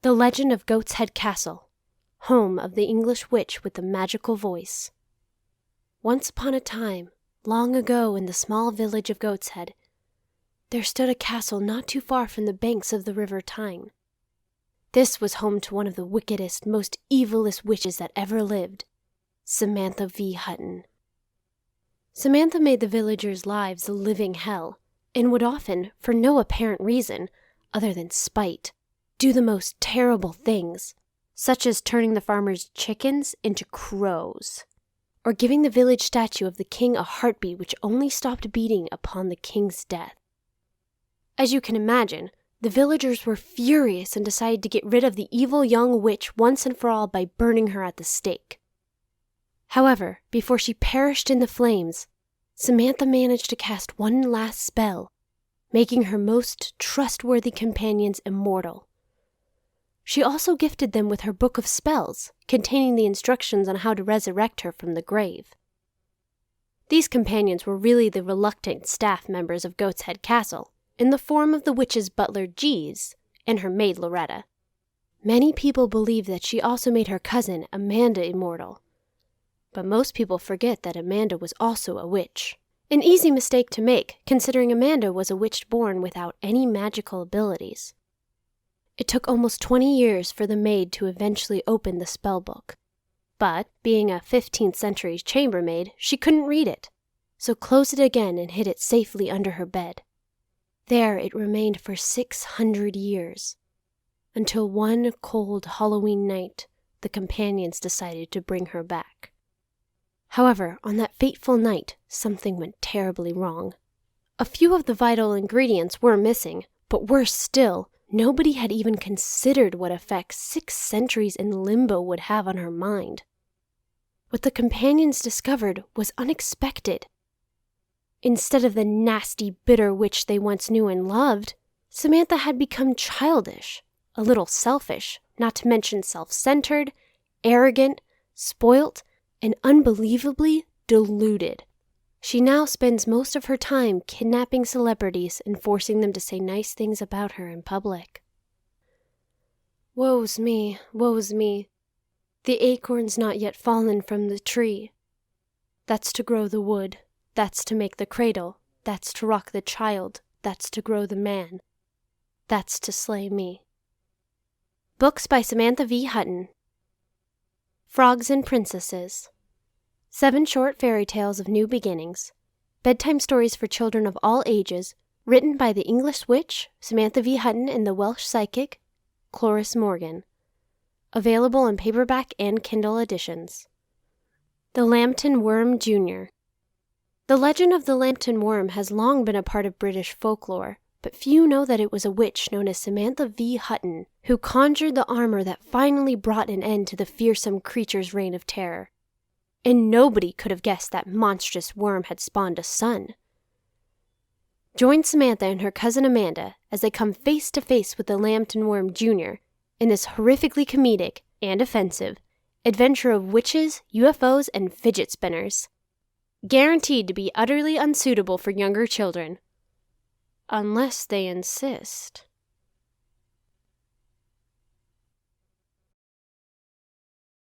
The Legend of Goatshead Castle, home of the English witch with the magical voice. Once upon a time, long ago in the small village of Goatshead, there stood a castle not too far from the banks of the river Tyne. This was home to one of the wickedest, most evilest witches that ever lived, Samantha V. Hutton. Samantha made the villagers' lives a living hell, and would often, for no apparent reason, other than spite, do the most terrible things, such as turning the farmers' chickens into crows, or giving the village statue of the king a heartbeat which only stopped beating upon the king's death. As you can imagine, the villagers were furious and decided to get rid of the evil young witch once and for all by burning her at the stake. However, before she perished in the flames, Samantha managed to cast one last spell, making her most trustworthy companions immortal. She also gifted them with her book of spells, containing the instructions on how to resurrect her from the grave. These companions were really the reluctant staff members of Goatshead Castle, in the form of the witch's butler Jeeves and her maid Loretta. Many people believe that she also made her cousin Amanda immortal, but most people forget that Amanda was also a witch. An easy mistake to make, considering Amanda was a witch born without any magical abilities. It took almost 20 years for the maid to eventually open the spell book. But, being a 15th century chambermaid, she couldn't read it, so closed it again and hid it safely under her bed. There it remained for 600 years, until one cold Halloween night, the companions decided to bring her back. However, on that fateful night, something went terribly wrong. A few of the vital ingredients were missing, but worse still, nobody had even considered what effect 6 centuries in limbo would have on her mind. What the companions discovered was unexpected. Instead of the nasty, bitter witch they once knew and loved, Samantha had become childish, a little selfish, not to mention self-centered, arrogant, spoilt, and unbelievably deluded. She now spends most of her time kidnapping celebrities and forcing them to say nice things about her in public. Woe's me, the acorn's not yet fallen from the tree. That's to grow the wood, that's to make the cradle, that's to rock the child, that's to grow the man, that's to slay me. Books by Samantha V. Hutton. Frogs and Princesses. 7 short fairy tales of new beginnings. Bedtime stories for children of all ages, written by the English witch, Samantha V. Hutton, and the Welsh psychic, Cloris Morgan. Available in paperback and Kindle editions. The Lambton Worm Jr. The legend of the Lambton Worm has long been a part of British folklore, but few know that it was a witch known as Samantha V. Hutton who conjured the armor that finally brought an end to the fearsome creature's reign of terror. And nobody could have guessed that monstrous worm had spawned a son. Join Samantha and her cousin Amanda as they come face to face with the Lambton Worm Jr. in this horrifically comedic and offensive adventure of witches, UFOs, and fidget spinners. Guaranteed to be utterly unsuitable for younger children. Unless they insist.